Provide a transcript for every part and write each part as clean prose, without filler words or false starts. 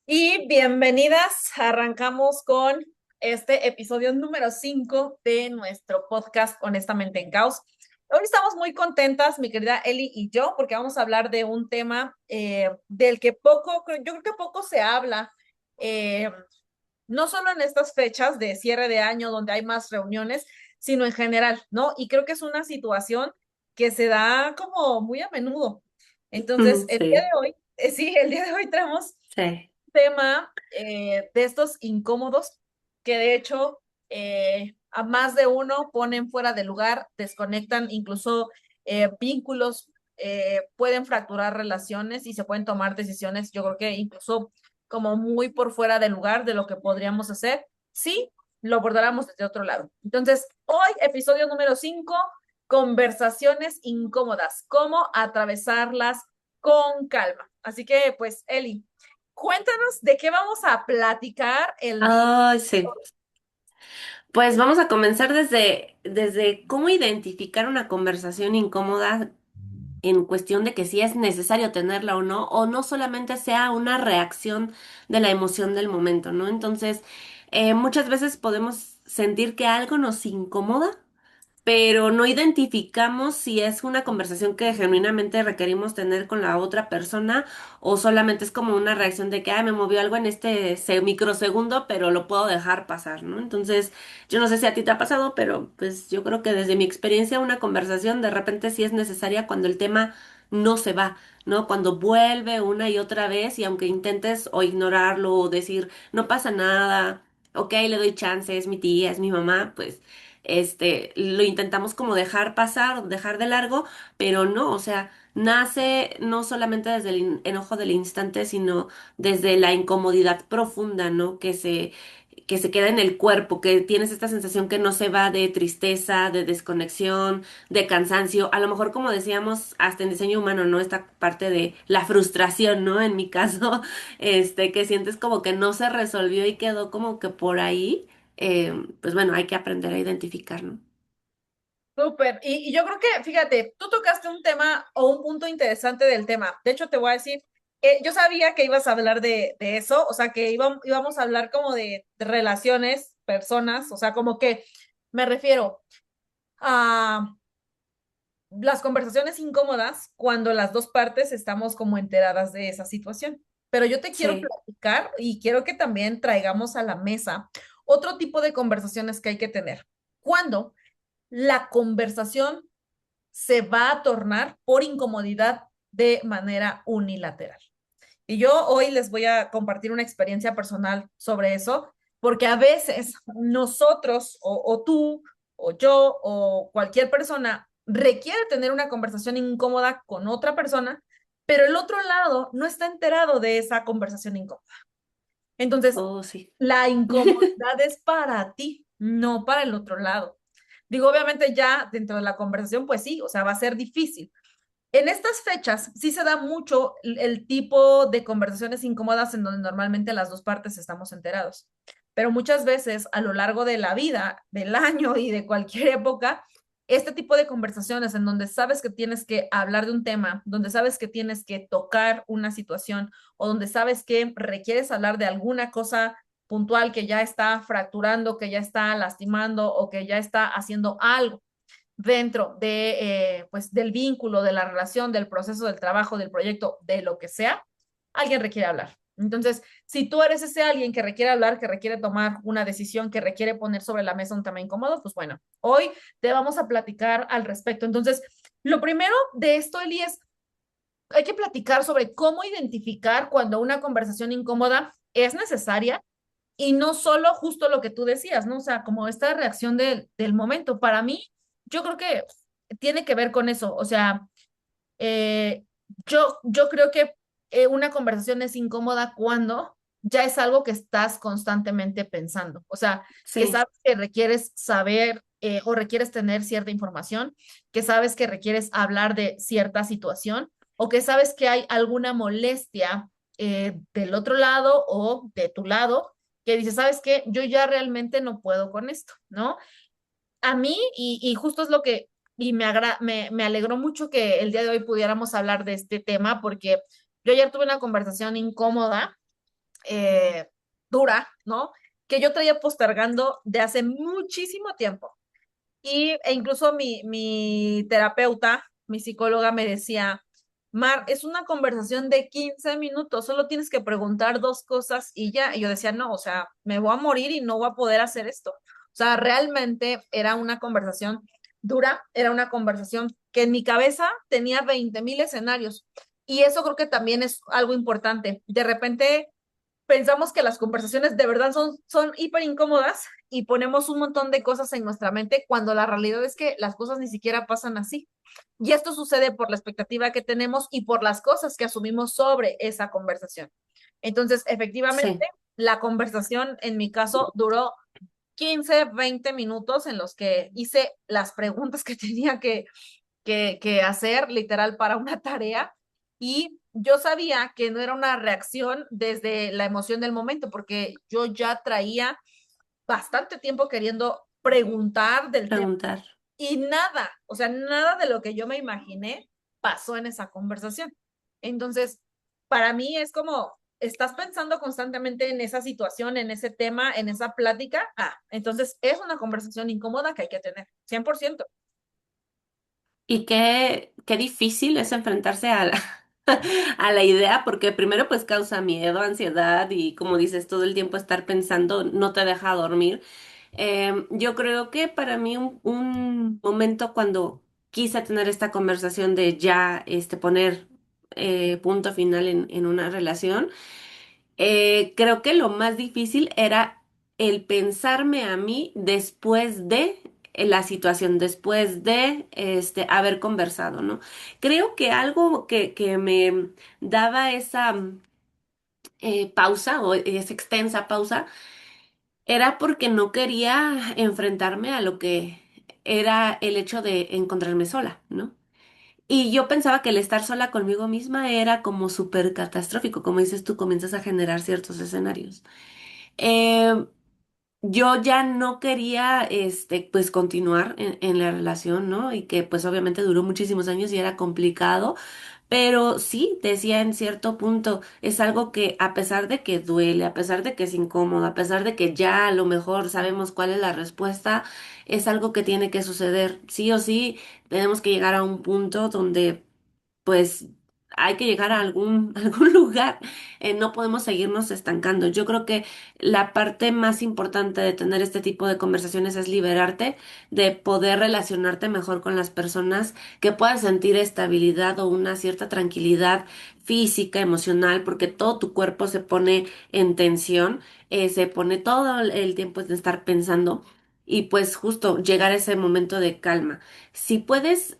Y bienvenidas, arrancamos con este episodio número 5 de nuestro podcast Honestamente en Caos. Hoy estamos muy contentas, mi querida Eli y yo, porque vamos a hablar de un tema del que yo creo que poco se habla, eh, no solo en estas fechas de cierre de año donde hay más reuniones, sino en general, ¿no? Y creo que es una situación que se da como muy a menudo. Entonces, el día de Sí, hoy, sí, el día de hoy traemos sí. tema de estos incómodos que de hecho a más de uno ponen fuera de lugar, desconectan incluso vínculos, pueden fracturar relaciones y se pueden tomar decisiones, yo creo que incluso como muy por fuera de lugar de lo que podríamos hacer si lo abordáramos desde otro lado. Entonces, hoy, episodio número 5, conversaciones incómodas, cómo atravesarlas con calma. Así que, pues, Eli, cuéntanos de qué vamos a platicar el día. Ay, sí. Pues vamos a comenzar desde cómo identificar una conversación incómoda en cuestión de que si es necesario tenerla o no solamente sea una reacción de la emoción del momento, ¿no? Entonces, muchas veces podemos sentir que algo nos incomoda, pero no identificamos si es una conversación que genuinamente requerimos tener con la otra persona o solamente es como una reacción de que, ay, me movió algo en este microsegundo, pero lo puedo dejar pasar, ¿no? Entonces, yo no sé si a ti te ha pasado, pero pues yo creo que desde mi experiencia una conversación de repente sí es necesaria cuando el tema no se va, ¿no? Cuando vuelve una y otra vez y aunque intentes o ignorarlo o decir, no pasa nada, ok, le doy chance, es mi tía, es mi mamá, pues lo intentamos como dejar pasar, dejar de largo, pero no, o sea, nace no solamente desde el enojo del instante, sino desde la incomodidad profunda, ¿no? Que se queda en el cuerpo, que tienes esta sensación que no se va de tristeza, de desconexión, de cansancio, a lo mejor como decíamos hasta en diseño humano, ¿no? Esta parte de la frustración, ¿no? En mi caso, que sientes como que no se resolvió y quedó como que por ahí pues bueno, hay que aprender a identificar, ¿no? Súper. Y yo creo que, fíjate, tú tocaste un tema o un punto interesante del tema. De hecho, te voy a decir, yo sabía que ibas a hablar de eso, o sea, que íbamos a hablar como de relaciones, personas, o sea, como que me refiero a las conversaciones incómodas cuando las dos partes estamos como enteradas de esa situación. Pero yo te quiero Sí, platicar y quiero que también traigamos a la mesa otro tipo de conversaciones que hay que tener. Cuando la conversación se va a tornar por incomodidad de manera unilateral. Y yo hoy les voy a compartir una experiencia personal sobre eso, porque a veces nosotros o tú o yo o cualquier persona requiere tener una conversación incómoda con otra persona, pero el otro lado no está enterado de esa conversación incómoda. Entonces, oh, sí. la incomodidad es para ti, no para el otro lado. Digo, obviamente ya dentro de la conversación, pues sí, o sea, va a ser difícil. En estas fechas sí se da mucho el tipo de conversaciones incómodas en donde normalmente las dos partes estamos enterados. Pero muchas veces a lo largo de la vida, del año y de cualquier época, este tipo de conversaciones en donde sabes que tienes que hablar de un tema, donde sabes que tienes que tocar una situación o donde sabes que requieres hablar de alguna cosa puntual que ya está fracturando, que ya está lastimando o que ya está haciendo algo dentro de, pues, del vínculo, de la relación, del proceso, del trabajo, del proyecto, de lo que sea, alguien requiere hablar. Entonces, si tú eres ese alguien que requiere hablar, que requiere tomar una decisión, que requiere poner sobre la mesa un tema incómodo, pues bueno, hoy te vamos a platicar al respecto. Entonces, lo primero de esto, Eli, es hay que platicar sobre cómo identificar cuando una conversación incómoda es necesaria y no solo justo lo que tú decías, ¿no? O sea, como esta reacción del momento. Para mí, yo creo que tiene que ver con eso. O sea, eh, yo creo que una conversación es incómoda cuando ya es algo que estás constantemente pensando. O sea, que Sí, sabes que requieres saber o requieres tener cierta información, que sabes que requieres hablar de cierta situación o que sabes que hay alguna molestia del otro lado o de tu lado que dices, ¿sabes qué? Yo ya realmente no puedo con esto, ¿no? A mí, y justo es lo que, y me alegró mucho que el día de hoy pudiéramos hablar de este tema, porque yo ayer tuve una conversación incómoda eh, dura, ¿no? Que yo traía postergando de hace muchísimo tiempo. E incluso mi terapeuta, mi psicóloga me decía, Mar, es una conversación de 15 minutos, solo tienes que preguntar dos cosas y ya. Y yo decía, no, o sea, me voy a morir y no voy a poder hacer esto. O sea, realmente era una conversación dura, era una conversación que en mi cabeza tenía 20,000 escenarios. Y eso creo que también es algo importante. De repente pensamos que las conversaciones de verdad son hiper incómodas y ponemos un montón de cosas en nuestra mente cuando la realidad es que las cosas ni siquiera pasan así. Y esto sucede por la expectativa que tenemos y por las cosas que asumimos sobre esa conversación. Entonces, efectivamente, Sí. la conversación en mi caso duró 15, 20 minutos en los que hice las preguntas que tenía que hacer literal para una tarea y yo sabía que no era una reacción desde la emoción del momento, porque yo ya traía bastante tiempo queriendo preguntar del tema Preguntar. y nada, o sea, nada de lo que yo me imaginé pasó en esa conversación. Entonces, para mí es como, estás pensando constantemente en esa situación, en ese tema, en esa plática, entonces es una conversación incómoda que hay que tener, 100%. Y qué difícil es enfrentarse a a la idea, porque primero pues causa miedo, ansiedad y como dices, todo el tiempo estar pensando no te deja dormir. Yo creo que para mí un momento cuando quise tener esta conversación de ya poner punto final en una relación, creo que lo más difícil era el pensarme a mí después de la situación, después de haber conversado, ¿no? Creo que algo que me daba esa pausa o esa extensa pausa era porque no quería enfrentarme a lo que era el hecho de encontrarme sola, ¿no? Y yo pensaba que el estar sola conmigo misma era como súper catastrófico, como dices tú, comienzas a generar ciertos escenarios. Eh, yo ya no quería, pues continuar en la relación, ¿no? Y que pues obviamente duró muchísimos años y era complicado, pero sí, decía en cierto punto, es algo que a pesar de que duele, a pesar de que es incómodo, a pesar de que ya a lo mejor sabemos cuál es la respuesta, es algo que tiene que suceder. Sí o sí, tenemos que llegar a un punto donde pues hay que llegar a algún lugar. No podemos seguirnos estancando. Yo creo que la parte más importante de tener este tipo de conversaciones es liberarte, de poder relacionarte mejor con las personas, que puedas sentir estabilidad o una cierta tranquilidad física, emocional, porque todo tu cuerpo se pone en tensión, se pone todo el tiempo en estar pensando. Y pues justo llegar a ese momento de calma. Si puedes,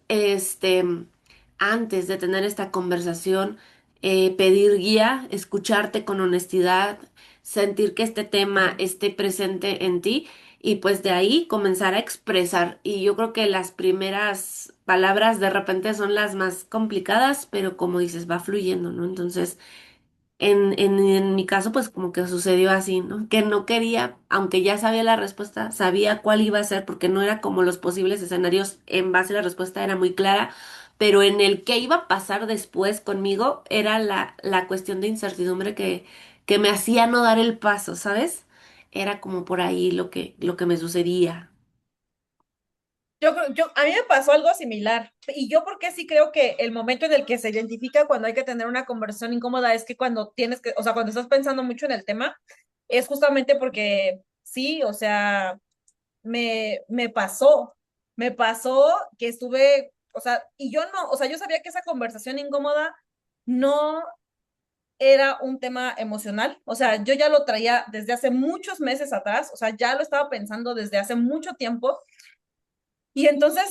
antes de tener esta conversación, pedir guía, escucharte con honestidad, sentir que este tema esté presente en ti y pues de ahí comenzar a expresar. Y yo creo que las primeras palabras de repente son las más complicadas, pero como dices, va fluyendo, ¿no? Entonces, en mi caso, pues como que sucedió así, ¿no? Que no quería, aunque ya sabía la respuesta, sabía cuál iba a ser, porque no era como los posibles escenarios en base a la respuesta era muy clara, pero en el que iba a pasar después conmigo era la cuestión de incertidumbre que me hacía no dar el paso, ¿sabes? Era como por ahí lo que me sucedía. A mí me pasó algo similar. Y yo porque sí creo que el momento en el que se identifica cuando hay que tener una conversación incómoda es que cuando tienes que, o sea, cuando estás pensando mucho en el tema, es justamente porque sí, o sea, me pasó que estuve, o sea, y yo no, o sea, yo sabía que esa conversación incómoda no era un tema emocional, o sea, yo ya lo traía desde hace muchos meses atrás, o sea, ya lo estaba pensando desde hace mucho tiempo y entonces,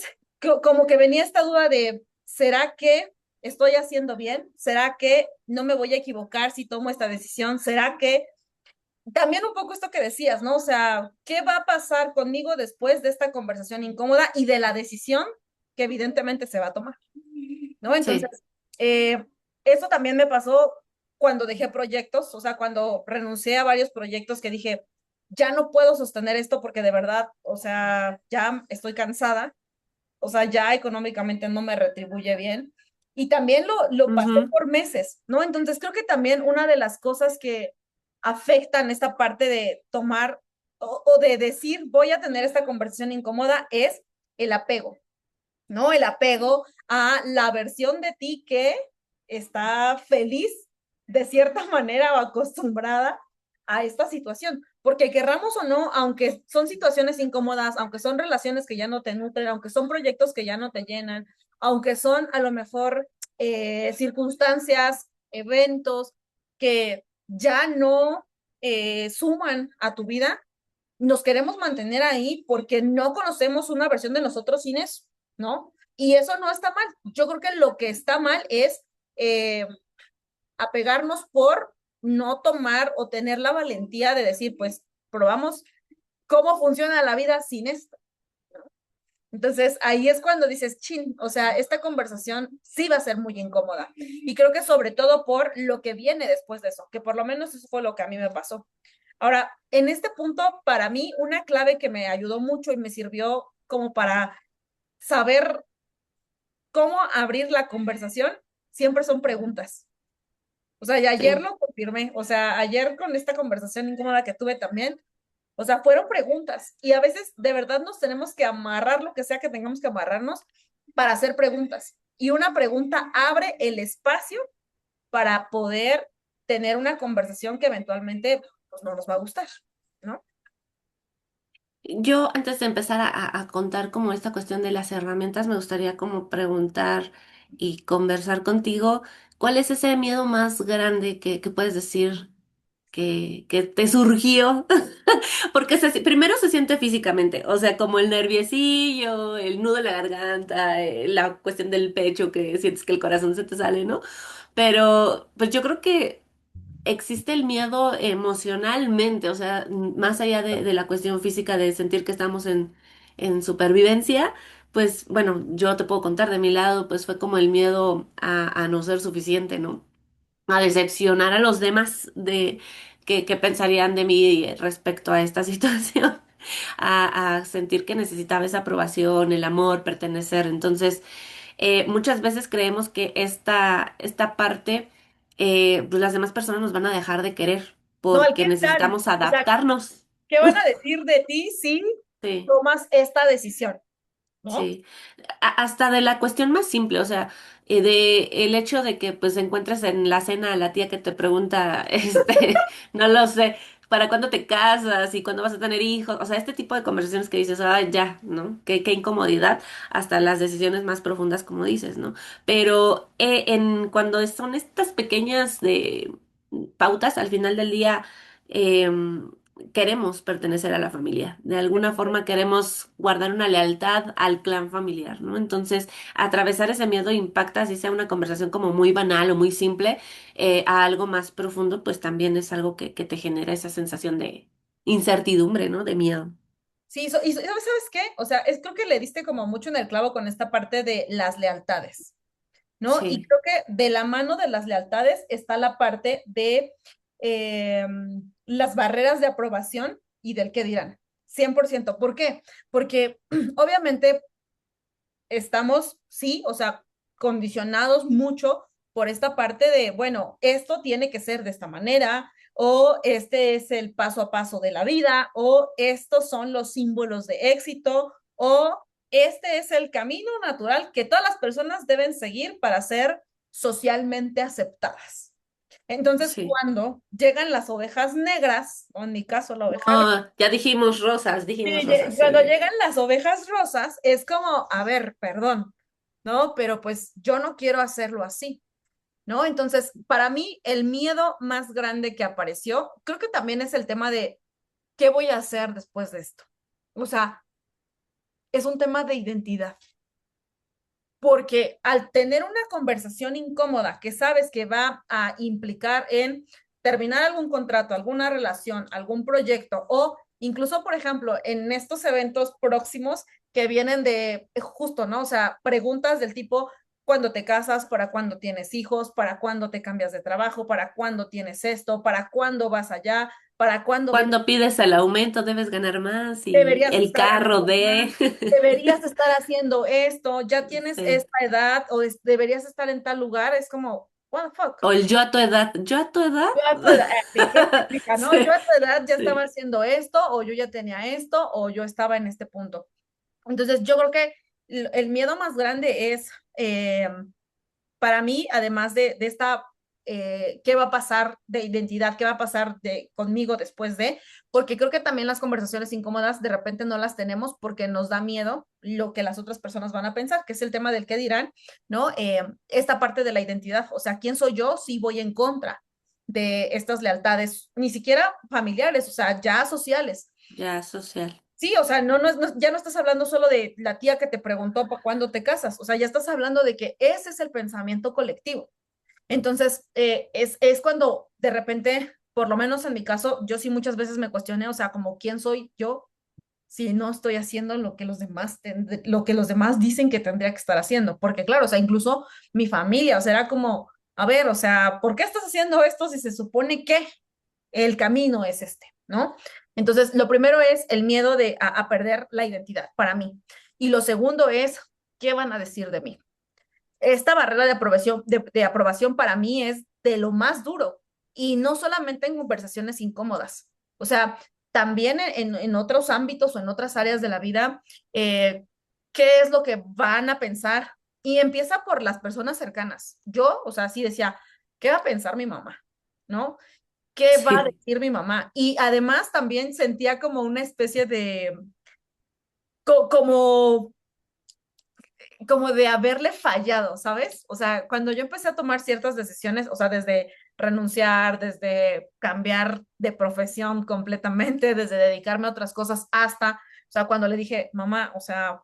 como que venía esta duda de, ¿será que estoy haciendo bien? ¿Será que no me voy a equivocar si tomo esta decisión? ¿Será que también un poco esto que decías, ¿no? O sea, ¿qué va a pasar conmigo después de esta conversación incómoda y de la decisión que evidentemente se va a tomar? ¿No? Entonces, Sí, eh, eso también me pasó cuando dejé proyectos, o sea, cuando renuncié a varios proyectos que dije, ya no puedo sostener esto porque de verdad, o sea, ya estoy cansada, o sea, ya económicamente no me retribuye bien. Y también lo pasé ujú, por meses, ¿no? Entonces creo que también una de las cosas que afectan esta parte de tomar o de decir voy a tener esta conversación incómoda es el apego, ¿no? El apego a la versión de ti que está feliz de cierta manera o acostumbrada a esta situación. Porque querramos o no, aunque son situaciones incómodas, aunque son relaciones que ya no te nutren, aunque son proyectos que ya no te llenan, aunque son a lo mejor circunstancias, eventos que ya no suman a tu vida, nos queremos mantener ahí porque no conocemos una versión de nosotros sin eso, ¿no? Y eso no está mal. Yo creo que lo que está mal es eh, apegarnos por no tomar o tener la valentía de decir, pues probamos cómo funciona la vida sin esto. Entonces ahí es cuando dices, chin, o sea, esta conversación sí va a ser muy incómoda. Y creo que sobre todo por lo que viene después de eso, que por lo menos eso fue lo que a mí me pasó. Ahora, en este punto, para mí, una clave que me ayudó mucho y me sirvió como para saber cómo abrir la conversación, siempre son preguntas. O sea, y ayer Sí. lo confirmé, o sea, ayer con esta conversación incómoda que tuve también, o sea, fueron preguntas y a veces de verdad nos tenemos que amarrar lo que sea que tengamos que amarrarnos para hacer preguntas. Y una pregunta abre el espacio para poder tener una conversación que eventualmente pues no nos va a gustar, ¿no? Yo antes de empezar a contar como esta cuestión de las herramientas, me gustaría como preguntar y conversar contigo, ¿cuál es ese miedo más grande que puedes decir que te surgió? Porque primero se siente físicamente, o sea, como el nerviecillo, el nudo en la garganta, la cuestión del pecho que sientes que el corazón se te sale, ¿no? Pero pues yo creo que existe el miedo emocionalmente, o sea, más allá de la cuestión física de sentir que estamos en supervivencia, pues bueno, yo te puedo contar de mi lado, pues fue como el miedo a no ser suficiente, ¿no? A decepcionar a los demás de que pensarían de mí respecto a esta situación, a sentir que necesitaba esa aprobación, el amor, pertenecer. Entonces, muchas veces creemos que esta parte, pues las demás personas nos van a dejar de querer No, el porque qué tal. necesitamos O sea, adaptarnos. ¿qué van a decir de ti si Sí. tomas esta decisión? ¿No? Sí, hasta de la cuestión más simple, o sea, de el hecho de que pues encuentres en la cena a la tía que te pregunta, no lo sé, ¿para cuándo te casas y cuándo vas a tener hijos? O sea, este tipo de conversaciones que dices, ay, ya, ¿no? Qué incomodidad, hasta las decisiones más profundas, como dices, ¿no? Pero cuando son estas pequeñas de pautas, al final del día, em, queremos pertenecer a la familia. De alguna forma queremos guardar una lealtad al clan familiar, ¿no? Entonces, atravesar ese miedo impacta, si sea una conversación como muy banal o muy simple, a algo más profundo, pues también es algo que te genera esa sensación de incertidumbre, ¿no? De miedo. Sí, y ¿sabes qué? O sea, creo que le diste como mucho en el clavo con esta parte de las lealtades, ¿no? Y Sí, creo que de la mano de las lealtades está la parte de las barreras de aprobación y del qué dirán. 100%. ¿Por qué? Porque obviamente estamos, sí, o sea, condicionados mucho por esta parte de, bueno, esto tiene que ser de esta manera, o este es el paso a paso de la vida, o estos son los símbolos de éxito, o este es el camino natural que todas las personas deben seguir para ser socialmente aceptadas. Entonces, sí. cuando llegan las ovejas negras, o en mi caso la oveja negra, No, ya dijimos rosas, cuando sí. llegan las ovejas rosas, es como, a ver, perdón, ¿no? Pero pues yo no quiero hacerlo así, ¿no? Entonces, para mí, el miedo más grande que apareció, creo que también es el tema de, ¿qué voy a hacer después de esto? O sea, es un tema de identidad, porque al tener una conversación incómoda que sabes que va a implicar en terminar algún contrato, alguna relación, algún proyecto o incluso, por ejemplo, en estos eventos próximos que vienen de justo, ¿no? O sea, preguntas del tipo, ¿cuándo te casas? ¿Para cuándo tienes hijos? ¿Para cuándo te cambias de trabajo? ¿Para cuándo tienes esto? ¿Para cuándo vas allá? ¿Para cuándo vienes? Cuando pides el aumento debes ganar más y Deberías el estar carro ganando de... más, deberías estar haciendo esto, ya tienes Sí. esta edad o deberías estar en tal lugar, es como, what the fuck. O el yo a tu edad. Yo a tu edad, sí, ¿qué significa, no? Yo Sí, a tu edad ya estaba sí, haciendo esto, o yo ya tenía esto, o yo estaba en este punto. Entonces, yo creo que el miedo más grande es, para mí, además de esta, qué va a pasar de identidad, qué va a pasar conmigo después de, porque creo que también las conversaciones incómodas de repente no las tenemos porque nos da miedo lo que las otras personas van a pensar, que es el tema del qué dirán, ¿no? Esta parte de la identidad, o sea, ¿quién soy yo si voy en contra de estas lealtades, ni siquiera familiares, o sea, ya sociales? ya social. Sí, o sea, ya no estás hablando solo de la tía que te preguntó para cuándo te casas, o sea, ya estás hablando de que ese es el pensamiento colectivo. Entonces, es cuando de repente, por lo menos en mi caso, yo sí muchas veces me cuestioné, o sea, como quién soy yo si no estoy haciendo lo que los demás dicen que tendría que estar haciendo, porque claro, o sea, incluso mi familia, o sea, era como, a ver, o sea, ¿por qué estás haciendo esto si se supone que el camino es este, ¿no? Entonces, lo primero es el miedo a perder la identidad para mí. Y lo segundo es, ¿qué van a decir de mí? Esta barrera de aprobación para mí es de lo más duro y no solamente en conversaciones incómodas, o sea, también en otros ámbitos o en otras áreas de la vida, ¿qué es lo que van a pensar? Y empieza por las personas cercanas. Yo, o sea, sí decía, ¿qué va a pensar mi mamá? ¿No? ¿Qué va a Sí, decir mi mamá? Y además también sentía como una especie de, como como de haberle fallado, ¿sabes? O sea, cuando yo empecé a tomar ciertas decisiones, o sea, desde renunciar, desde cambiar de profesión completamente, desde dedicarme a otras cosas, hasta, o sea, cuando le dije, mamá, o sea,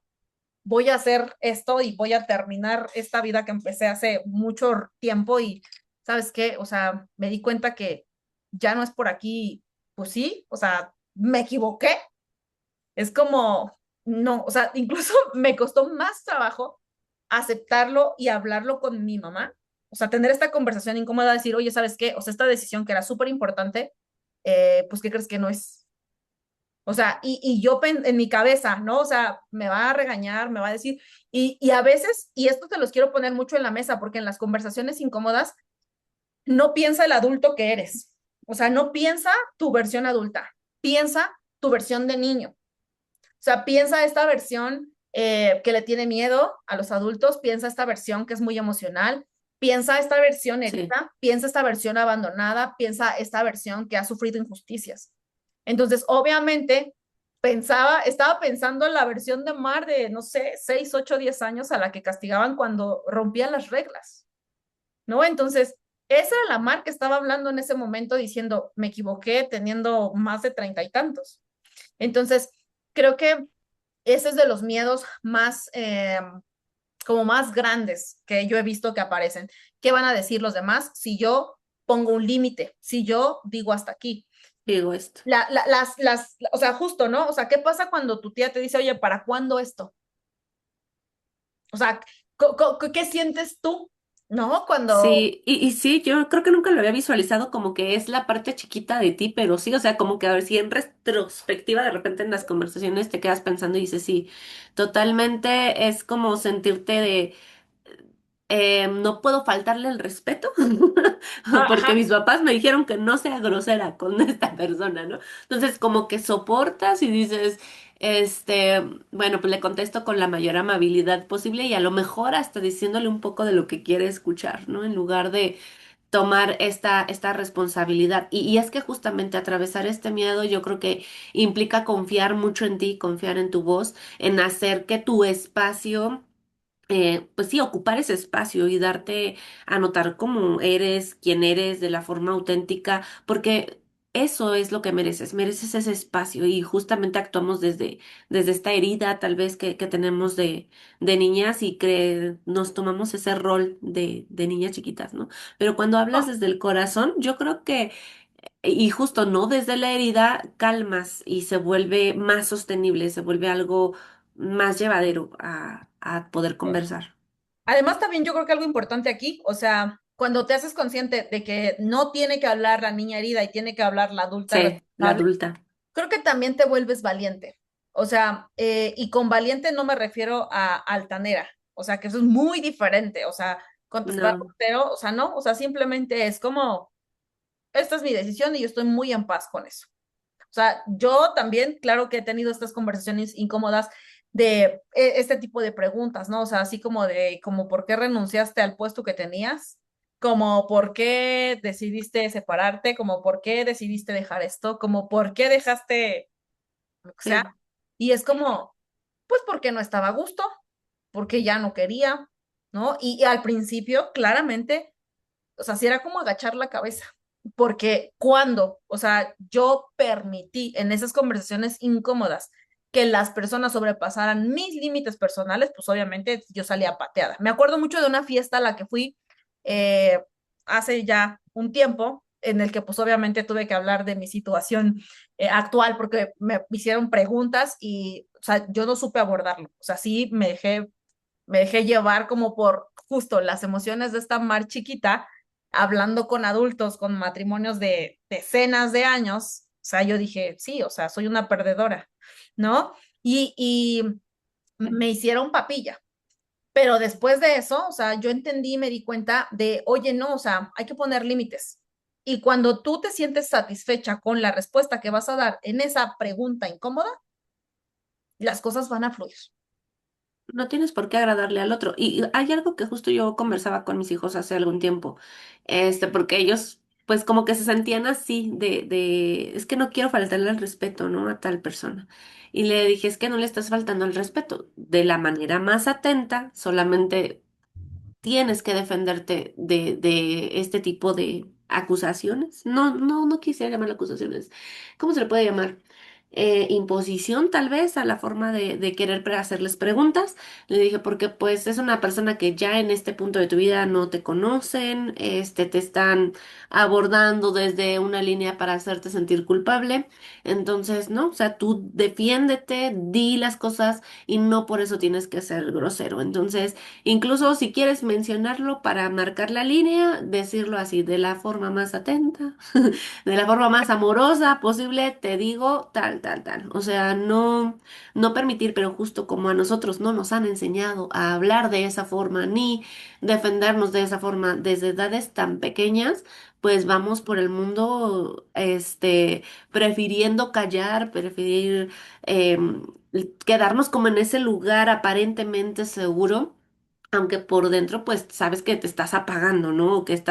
voy a hacer esto y voy a terminar esta vida que empecé hace mucho tiempo y, ¿sabes qué? O sea, me di cuenta que ya no es por aquí, pues sí, o sea, me equivoqué. Es como, no, o sea, incluso me costó más trabajo aceptarlo y hablarlo con mi mamá. O sea, tener esta conversación incómoda, decir, oye, ¿sabes qué? O sea, esta decisión que era súper importante, pues, ¿qué crees que no es? O sea, y yo en mi cabeza, ¿no? O sea, me va a regañar, me va a decir, y a veces, y esto te los quiero poner mucho en la mesa, porque en las conversaciones incómodas no piensa el adulto que eres. O sea, no piensa tu versión adulta, piensa tu versión de niño. O sea, piensa esta versión que le tiene miedo a los adultos, piensa esta versión que es muy emocional, piensa esta versión sí. herida, piensa esta versión abandonada, piensa esta versión que ha sufrido injusticias. Entonces, obviamente, estaba pensando en la versión de Mar de, no sé, 6, 8, 10 años a la que castigaban cuando rompía las reglas, ¿no? Entonces, esa era la Mar que estaba hablando en ese momento diciendo, me equivoqué teniendo más de 30 y tantos. Entonces, creo que ese es de los miedos más, como más grandes que yo he visto que aparecen. ¿Qué van a decir los demás si yo pongo un límite? Si yo digo hasta aquí. Digo esto. O sea, justo, ¿no? O sea, ¿qué pasa cuando tu tía te dice, oye, ¿para cuándo esto? O sea, ¿qué sientes tú? ¿No? Cuando, Sí, y sí, yo creo que nunca lo había visualizado como que es la parte chiquita de ti, pero sí, o sea, como que a ver si en retrospectiva de repente en las conversaciones te quedas pensando y dices, sí, totalmente es como sentirte de, no puedo faltarle el respeto, porque ajá, mis papás me dijeron que no sea grosera con esta persona, ¿no? Entonces, como que soportas y dices, bueno, pues le contesto con la mayor amabilidad posible y a lo mejor hasta diciéndole un poco de lo que quiere escuchar, ¿no? En lugar de tomar esta responsabilidad. Y es que justamente atravesar este miedo yo creo que implica confiar mucho en ti, confiar en tu voz, en hacer que tu espacio pues sí, ocupar ese espacio y darte a notar cómo eres, quién eres, de la forma auténtica, porque eso es lo que mereces, mereces ese espacio y justamente actuamos desde esta herida tal vez que tenemos de niñas y que nos tomamos ese rol de niñas chiquitas, ¿no? Pero cuando hablas no, desde el corazón, yo creo que, y justo no desde la herida, calmas y se vuelve más sostenible, se vuelve algo más llevadero a poder conversar. además, también yo creo que algo importante aquí, o sea, cuando te haces consciente de que no tiene que hablar la niña herida y tiene que hablar la adulta Sí, la responsable, adulta. creo que también te vuelves valiente. O sea, y con valiente no me refiero a altanera, o sea, que eso es muy diferente. O sea, contestar No. grosero, o sea, no, o sea, simplemente es como, esta es mi decisión y yo estoy muy en paz con eso. O sea, yo también, claro que he tenido estas conversaciones incómodas de este tipo de preguntas, ¿no? O sea, así como de, como, ¿por qué renunciaste al puesto que tenías? Como, ¿por qué decidiste separarte? Como, ¿por qué decidiste dejar esto? Como, ¿por qué dejaste, lo que sea? Sí. Y es como, pues porque no estaba a gusto, porque ya no quería, ¿no? Y al principio, claramente, o sea, sí era como agachar la cabeza, porque cuando, o sea, yo permití en esas conversaciones incómodas que las personas sobrepasaran mis límites personales, pues obviamente yo salía pateada. Me acuerdo mucho de una fiesta a la que fui eh, hace ya un tiempo, en el que pues obviamente tuve que hablar de mi situación actual, porque me hicieron preguntas y, o sea, yo no supe abordarlo. O sea, sí me dejé llevar como por justo las emociones de esta Mar chiquita, hablando con adultos, con matrimonios de decenas de años. O sea, yo dije, sí, o sea, soy una perdedora, ¿no? Y me hicieron papilla. Pero después de eso, o sea, yo entendí y me di cuenta de, oye, no, o sea, hay que poner límites. Y cuando tú te sientes satisfecha con la respuesta que vas a dar en esa pregunta incómoda, las cosas van a fluir. No tienes por qué agradarle al otro. Y hay algo que justo yo conversaba con mis hijos hace algún tiempo, porque ellos, pues como que se sentían así, es que no quiero faltarle el respeto, ¿no? A tal persona. Y le dije, es que no le estás faltando el respeto. De la manera más atenta, solamente tienes que defenderte de este tipo de acusaciones. No quisiera llamarlo acusaciones. ¿Cómo se le puede llamar? Imposición tal vez a la forma de querer hacerles preguntas. Le dije, porque pues es una persona que ya en este punto de tu vida no te conocen, te están abordando desde una línea para hacerte sentir culpable. Entonces, no, o sea, tú defiéndete, di las cosas y no por eso tienes que ser grosero. Entonces, incluso si quieres mencionarlo para marcar la línea, decirlo así, de la forma más atenta, de la forma más amorosa posible, te digo tal, tal, tal. O sea, no permitir, pero justo como a nosotros no nos han enseñado a hablar de esa forma ni defendernos de esa forma desde edades tan pequeñas, pues vamos por el mundo, prefiriendo callar, preferir quedarnos como en ese lugar aparentemente seguro, aunque por dentro pues sabes que te estás apagando, ¿no? O que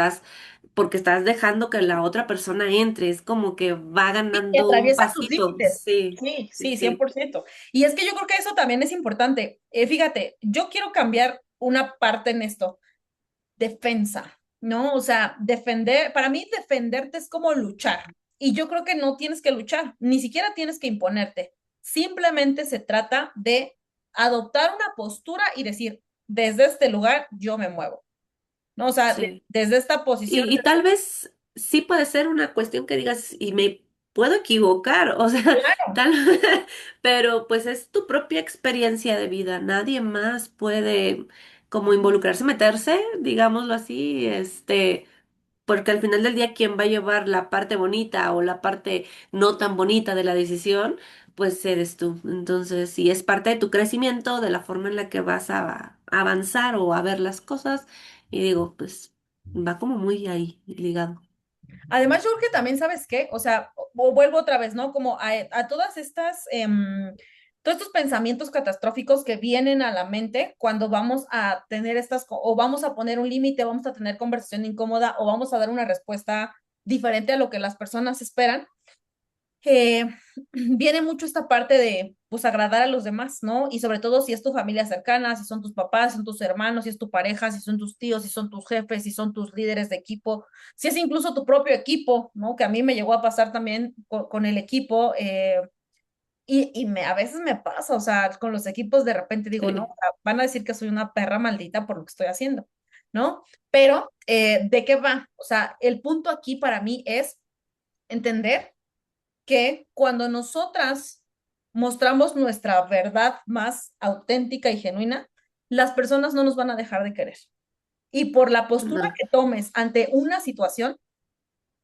porque estás dejando que la otra persona entre, es como que va Que ganando un atraviesa tus pasito. límites. Sí, Sí, sí, sí, sí, 100%. Y es que yo creo que eso también es importante. Fíjate, yo quiero cambiar una parte en esto, defensa, ¿no? O sea, defender, para mí defenderte es como luchar. Y yo creo que no tienes que luchar, ni siquiera tienes que imponerte. Simplemente se trata de adoptar una postura y decir, desde este lugar yo me muevo, ¿no? O sea, sí. desde esta posición. Y tal vez sí puede ser una cuestión que digas, y me puedo equivocar, o sea, Claro. tal, pero pues es tu propia experiencia de vida, nadie más puede como involucrarse, meterse, digámoslo así, porque al final del día quien va a llevar la parte bonita o la parte no tan bonita de la decisión, pues eres tú. Entonces, si es parte de tu crecimiento, de la forma en la que vas a avanzar o a ver las cosas, y digo, pues va como muy ahí ligado. Además, yo creo que también, ¿sabes qué? O sea, o vuelvo otra vez, ¿no? Como a todas estas, todos estos pensamientos catastróficos que vienen a la mente cuando vamos a tener o vamos a poner un límite, vamos a tener conversación incómoda, o vamos a dar una respuesta diferente a lo que las personas esperan. eh, Viene mucho esta parte de, pues, agradar a los demás, ¿no? Y sobre todo si es tu familia cercana, si son tus papás, si son tus hermanos, si es tu pareja, si son tus tíos, si son tus jefes, si son tus líderes de equipo, si es incluso tu propio equipo, ¿no? Que a mí me llegó a pasar también con el equipo. A veces me pasa, o sea, con los equipos de repente digo, no, o Sí, sea, van a decir que soy una perra maldita por lo que estoy haciendo, ¿no? Pero, ¿de qué va? O sea, el punto aquí para mí es entender que cuando nosotras mostramos nuestra verdad más auténtica y genuina, las personas no nos van a dejar de querer. Y por la postura no, que tomes ante una situación,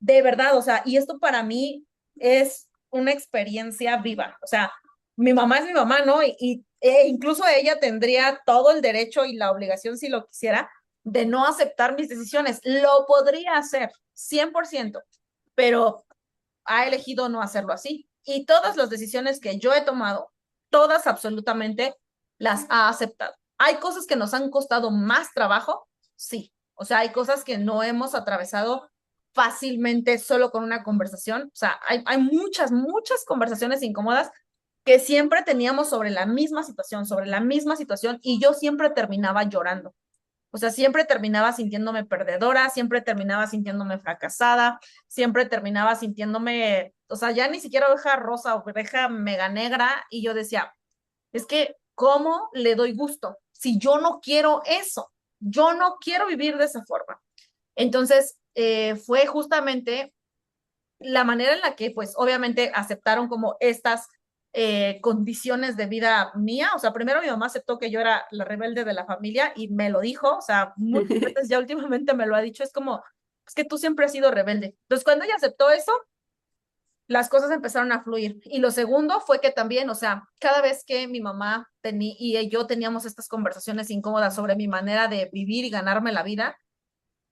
de verdad, o sea, y esto para mí es una experiencia viva. O sea, mi mamá es mi mamá, ¿no? Incluso ella tendría todo el derecho y la obligación, si lo quisiera, de no aceptar mis decisiones. Lo podría hacer 100%, pero ha elegido no hacerlo así. Y todas las decisiones que yo he tomado, todas absolutamente las ha aceptado. Hay cosas que nos han costado más trabajo, sí. O sea, hay cosas que no hemos atravesado fácilmente solo con una conversación. O sea, hay muchas conversaciones incómodas que siempre teníamos sobre la misma situación, y yo siempre terminaba llorando. O sea, siempre terminaba sintiéndome perdedora, siempre terminaba sintiéndome fracasada, siempre terminaba sintiéndome, o sea, ya ni siquiera oveja rosa o oveja mega negra. Y yo decía, es que, ¿cómo le doy gusto si yo no quiero eso? Yo no quiero vivir de esa forma. Entonces, fue justamente la manera en la que, pues, obviamente aceptaron como estas condiciones de vida mía. O sea, primero mi mamá aceptó que yo era la rebelde de la familia y me lo dijo. O sea, muchas veces ya últimamente me lo ha dicho, es como, es que tú siempre has sido rebelde. Entonces, cuando ella aceptó eso, las cosas empezaron a fluir. Y lo segundo fue que también, o sea, cada vez que mi mamá y yo teníamos estas conversaciones incómodas sobre mi manera de vivir y ganarme la vida,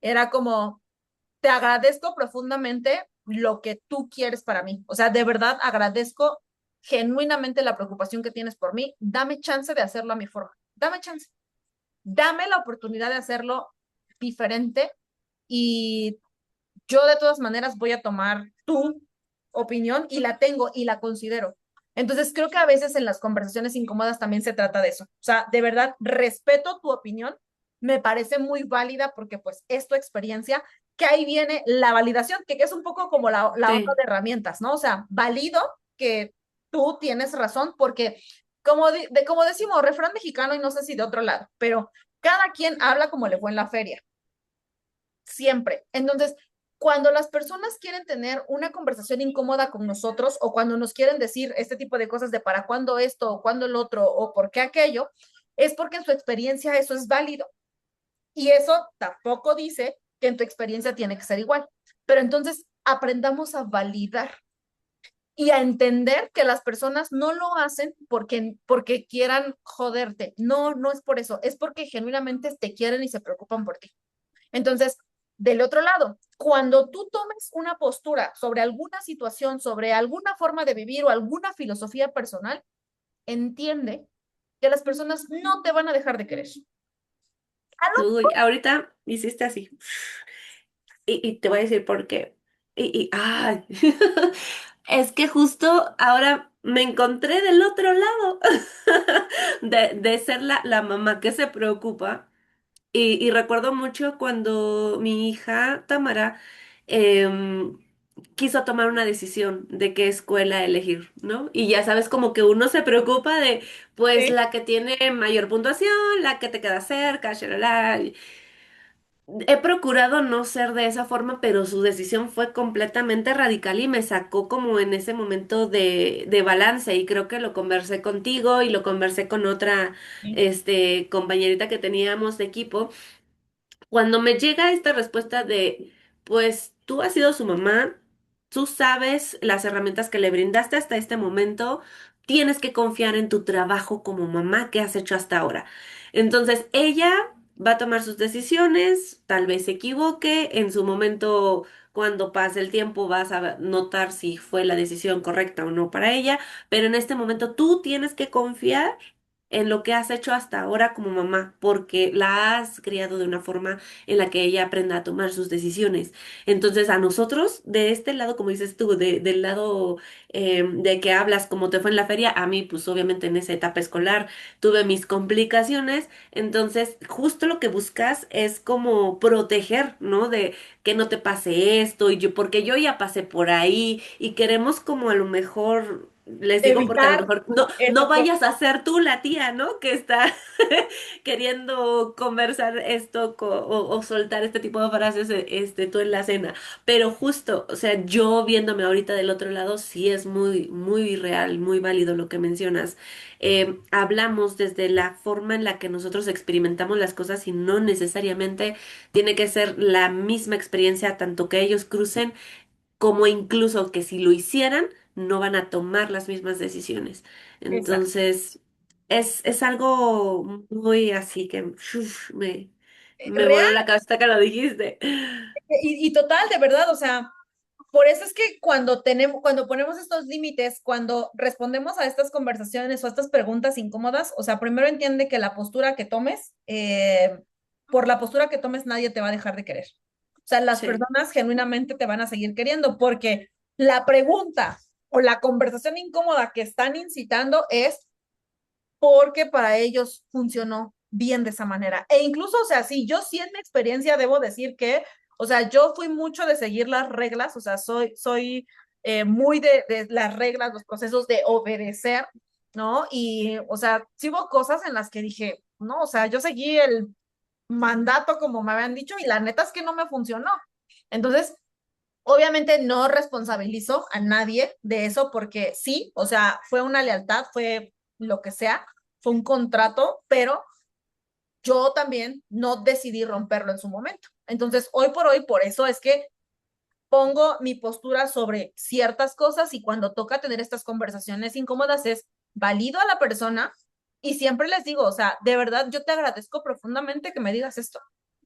era como, te agradezco profundamente lo que tú quieres para mí. O sea, de verdad agradezco genuinamente la preocupación que tienes por mí. Dame chance de hacerlo a mi forma. Dame chance. Dame la oportunidad de hacerlo diferente, y yo de todas maneras voy a tomar tu opinión y la tengo y la considero. Entonces, creo que a veces en las conversaciones incómodas también se trata de eso. O sea, de verdad, respeto tu opinión, me parece muy válida porque pues es tu experiencia, que ahí viene la validación, que es un poco como la otra Sí. de herramientas, ¿no? O sea, valido que tú tienes razón porque, como decimos, refrán mexicano, y no sé si de otro lado, pero cada quien habla como le fue en la feria siempre. Entonces, cuando las personas quieren tener una conversación incómoda con nosotros, o cuando nos quieren decir este tipo de cosas de para cuándo esto, o cuándo el otro, o por qué aquello, es porque en su experiencia eso es válido. Y eso tampoco dice que en tu experiencia tiene que ser igual. Pero entonces aprendamos a validar y a entender que las personas no lo hacen porque quieran joderte. No, no es por eso, es porque genuinamente te quieren y se preocupan por ti. Entonces, del otro lado, cuando tú tomes una postura sobre alguna situación, sobre alguna forma de vivir o alguna filosofía personal, entiende que las personas no te van a dejar de querer. Uy, ahorita hiciste así. Y te voy a decir por qué. Ay, es que justo ahora me encontré del otro lado de ser la mamá que se preocupa. Y recuerdo mucho cuando mi hija Tamara em, quiso tomar una decisión de qué escuela elegir, ¿no? Y ya sabes, como que uno se preocupa de, pues, Sí, la que tiene mayor puntuación, la que te queda cerca, shalala. He procurado no ser de esa forma, pero su decisión fue completamente radical y me sacó como en ese momento de balance, y creo que lo conversé contigo y lo conversé con otra, sí, compañerita que teníamos de equipo. Cuando me llega esta respuesta de, pues tú has sido su mamá, tú sabes las herramientas que le brindaste hasta este momento, tienes que confiar en tu trabajo como mamá que has hecho hasta ahora. Entonces, ella va a tomar sus decisiones, tal vez se equivoque, en su momento, cuando pase el tiempo, vas a notar si fue la decisión correcta o no para ella, pero en este momento tú tienes que confiar en lo que has hecho hasta ahora como mamá, porque la has criado de una forma en la que ella aprenda a tomar sus decisiones. Entonces, a nosotros, de este lado, como dices tú, del lado de que hablas como te fue en la feria, a mí, pues obviamente en esa etapa escolar tuve mis complicaciones, entonces justo lo que buscas es como proteger, ¿no? De que no te pase esto, y yo, porque yo ya pasé por ahí y queremos como a lo mejor... Les digo porque a lo evitar mejor no esas cosas. vayas a ser tú la tía, ¿no? Que está queriendo conversar esto o soltar este tipo de frases, tú en la cena. Pero justo, o sea, yo viéndome ahorita del otro lado, sí es muy, muy real, muy válido lo que mencionas. Hablamos desde la forma en la que nosotros experimentamos las cosas, y no necesariamente tiene que ser la misma experiencia, tanto que ellos crucen como incluso que si lo hicieran, no van a tomar las mismas decisiones. Exacto. Entonces, es algo muy así que uf, me... Me real, voló la cabeza que lo dijiste. y total, de verdad, o sea, por eso es que cuando ponemos estos límites, cuando respondemos a estas conversaciones o a estas preguntas incómodas, o sea, primero entiende que la postura que tomes, por la postura que tomes, nadie te va a dejar de querer. O sea, las Sí. personas genuinamente te van a seguir queriendo porque la pregunta o la conversación incómoda que están incitando es porque para ellos funcionó bien de esa manera. E incluso, o sea, sí, yo sí en mi experiencia debo decir que, o sea, yo fui mucho de seguir las reglas, o sea, soy muy de las reglas, los procesos de obedecer, ¿no? Y, o sea, sí hubo cosas en las que dije, no, o sea, yo seguí el mandato como me habían dicho y la neta es que no me funcionó. Entonces, obviamente no responsabilizo a nadie de eso porque sí, o sea, fue una lealtad, fue lo que sea, fue un contrato, pero yo también no decidí romperlo en su momento. Entonces, hoy por hoy, por eso es que pongo mi postura sobre ciertas cosas y cuando toca tener estas conversaciones incómodas es valido a la persona y siempre les digo, o sea, de verdad yo te agradezco profundamente que me digas esto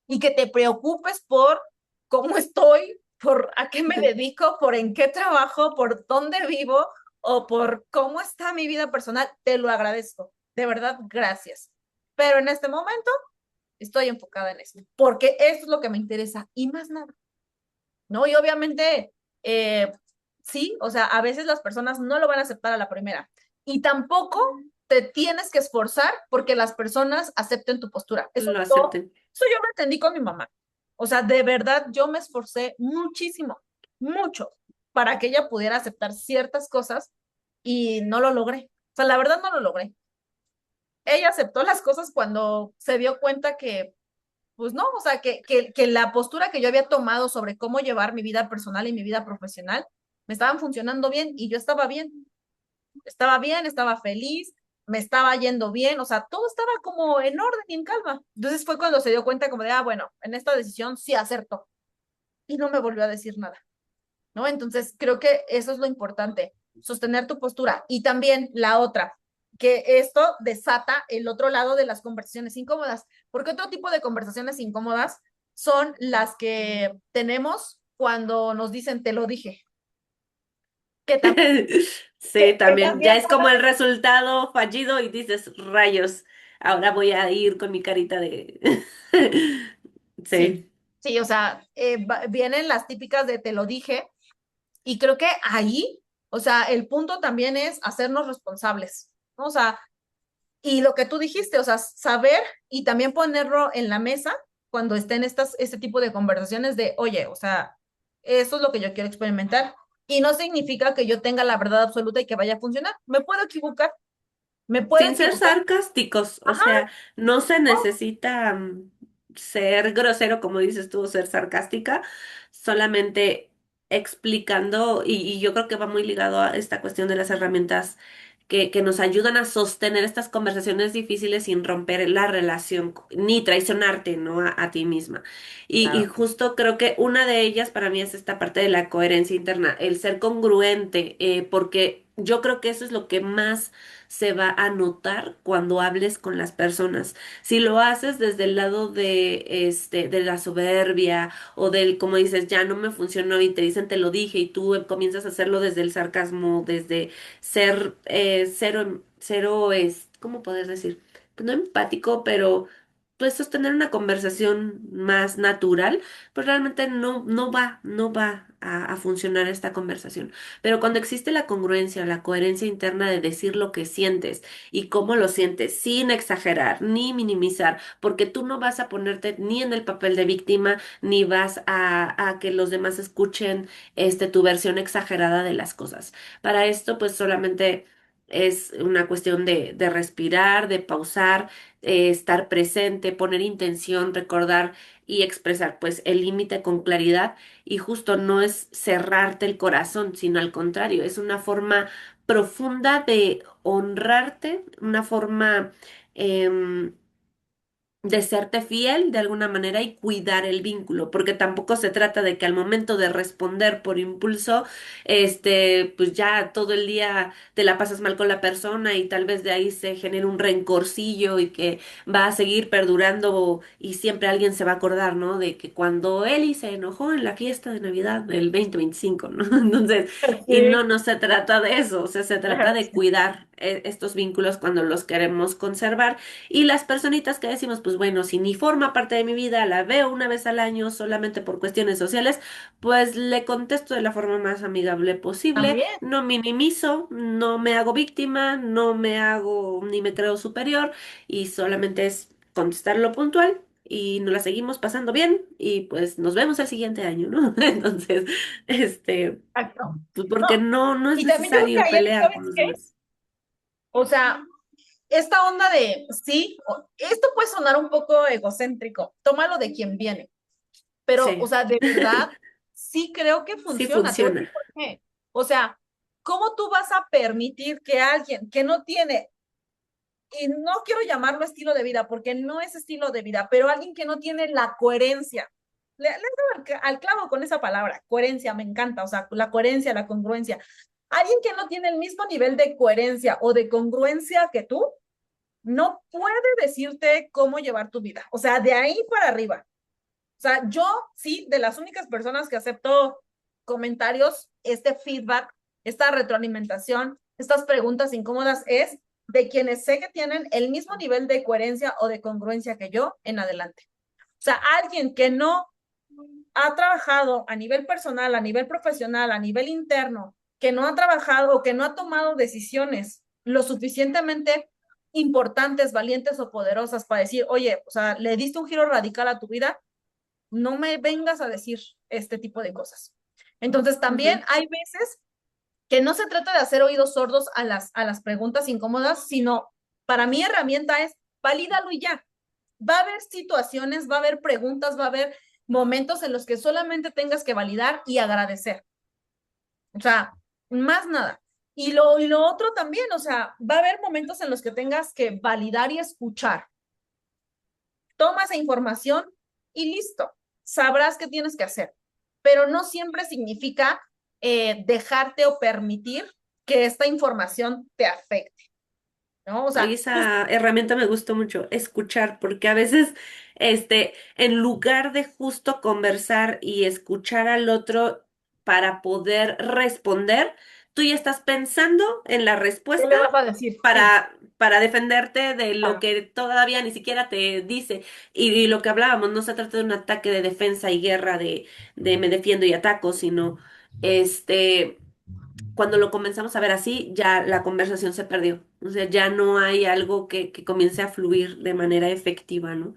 y que te preocupes por cómo estoy, por a qué me dedico, por en qué trabajo, por dónde vivo o por cómo está mi vida personal, te lo agradezco. De verdad, gracias. Pero en este momento estoy enfocada en esto, porque eso es lo que me interesa y más nada. ¿No? Y obviamente, sí, o sea, a veces las personas no lo van a aceptar a la primera. Y tampoco te tienes que esforzar porque las personas acepten tu postura. Lo acepten. Eso yo lo entendí con mi mamá. O sea, de verdad, yo me esforcé muchísimo, mucho, para que ella pudiera aceptar ciertas cosas y no lo logré. O sea, la verdad no lo logré. Ella aceptó las cosas cuando se dio cuenta que pues no, o sea, que la postura que yo había tomado sobre cómo llevar mi vida personal y mi vida profesional me estaban funcionando bien y yo estaba bien, estaba feliz, me estaba yendo bien, o sea, todo estaba como en orden y en calma. Entonces fue cuando se dio cuenta como de, ah, bueno, en esta decisión sí acertó y no me volvió a decir nada, ¿no? Entonces creo que eso es lo importante, sostener tu postura y también la otra, que esto desata el otro lado de las conversaciones incómodas, porque otro tipo de conversaciones incómodas son las que tenemos cuando nos dicen te lo dije, que también, Sí, que también. Ya también es como el resultado fallido y dices, rayos, ahora voy a ir con mi carita de... sí, Sí. sí, o sea, vienen las típicas de te lo dije y creo que ahí, o sea, el punto también es hacernos responsables, ¿no? O sea, y lo que tú dijiste, o sea, saber y también ponerlo en la mesa cuando estén este tipo de conversaciones de, oye, o sea, eso es lo que yo quiero experimentar. Y no significa que yo tenga la verdad absoluta y que vaya a funcionar. Me puedo Sin ser equivocar. sarcásticos, o Ajá, sea, no se no, necesita ser grosero, como dices tú, o ser sarcástica, solamente explicando, y yo creo que va muy ligado a esta cuestión de las herramientas que nos ayudan a sostener estas conversaciones difíciles sin romper la relación, ni traicionarte, ¿no? A ti misma. Y claro. justo creo que una de ellas para mí es esta parte de la coherencia interna, el ser congruente, porque yo creo que eso es lo que más se va a notar cuando hables con las personas. Si lo haces desde el lado de la soberbia o del, como dices, ya no me funcionó y te dicen te lo dije y tú comienzas a hacerlo desde el sarcasmo, desde ser cero es, ¿cómo poder decir? Pues no empático, pero pues sostener una conversación más natural, pues realmente no va a funcionar esta conversación. Pero cuando existe la congruencia, la coherencia interna de decir lo que sientes y cómo lo sientes, sin exagerar ni minimizar, porque tú no vas a ponerte ni en el papel de víctima, ni vas a que los demás escuchen tu versión exagerada de las cosas. Para esto, pues solamente es una cuestión de respirar, de pausar, estar presente, poner intención, recordar y expresar pues el límite con claridad y justo no es cerrarte el corazón, sino al contrario, es una forma profunda de honrarte, una forma em, de serte fiel de alguna manera y cuidar el vínculo, porque tampoco se trata de que al momento de responder por impulso, pues ya todo el día te la pasas mal con la persona y tal vez de ahí se genere un rencorcillo y que va a seguir perdurando y siempre alguien se va a acordar, ¿no? De que cuando Eli se enojó en la fiesta de Navidad del 2025, ¿no? Entonces, y no, Sí. no se trata de eso, o sea, se trata de cuidar estos vínculos cuando los queremos conservar y las personitas que decimos, pues bueno, si ni forma parte de mi vida, la veo una vez al año solamente por cuestiones sociales, pues le contesto de la forma más amigable posible, También. no minimizo, no me hago víctima, no me hago ni me creo superior y solamente es contestar lo puntual. Y nos la seguimos pasando bien y pues nos vemos el siguiente año, ¿no? Entonces, Exacto. pues porque No, no es y también yo creo que necesario ayer, pelear con ¿sabes los qué? demás. O sea, esta onda de, sí, esto puede sonar un poco egocéntrico, tómalo de quien viene, pero, o Sí, sea, de verdad, sí creo que sí funciona. Te voy a funciona. decir por qué. O sea, ¿cómo tú vas a permitir que alguien que no tiene, y no quiero llamarlo estilo de vida, porque no es estilo de vida, pero alguien que no tiene la coherencia, le doy al clavo con esa palabra, coherencia, me encanta, o sea, la coherencia, la congruencia. Alguien que no tiene el mismo nivel de coherencia o de congruencia que tú, no puede decirte cómo llevar tu vida. O sea, de ahí para arriba. O sea, yo sí, de las únicas personas que acepto comentarios, este feedback, esta retroalimentación, estas preguntas incómodas es de quienes sé que tienen el mismo nivel de coherencia o de congruencia que yo en adelante. O sea, alguien que no ha trabajado a nivel personal, a nivel profesional, a nivel interno, que no ha trabajado o que no ha tomado decisiones lo suficientemente importantes, valientes o poderosas para decir, oye, o sea, le diste un giro radical a tu vida, no me vengas a decir este tipo de cosas. Entonces, también Ujú. hay veces que no se trata de hacer oídos sordos a las preguntas incómodas, sino para mí herramienta es valídalo y ya. Va a haber situaciones, va a haber preguntas, va a haber momentos en los que solamente tengas que validar y agradecer. O sea, más nada. Y lo otro también, o sea, va a haber momentos en los que tengas que validar y escuchar. Toma esa información y listo. Sabrás qué tienes que hacer. Pero no siempre significa dejarte o permitir que esta información te afecte, ¿no? O Ay, sea, justo esa herramienta me gustó mucho, escuchar, porque a veces, en lugar de justo conversar y escuchar al otro para poder responder, tú ya estás pensando en la ¿qué respuesta le vas a decir? Sí, para defenderte de lo claro. que todavía ni siquiera te dice. Y lo que hablábamos, no se trata de un ataque de defensa y guerra de me defiendo y ataco, sino este cuando lo comenzamos a ver así, ya la conversación se perdió. O sea, ya no hay algo que comience a fluir de manera efectiva, ¿no?